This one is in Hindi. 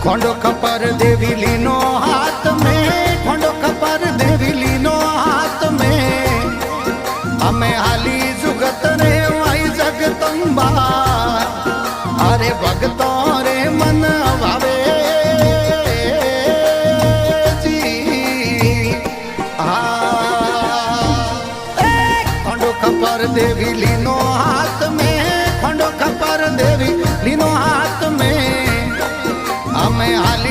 खोंडो खपर देवी लीनो हाथ में, खोंडो खपर देवी लीनो हाथ में। हमें हाली जुगत रे वाई जगदम्बा, अरे भगतों रे मन भावे जी। खोंडो खपर देवी लीनो हाथ में, खोंडो खपर देवी लीनो हाथ में। हमें हाली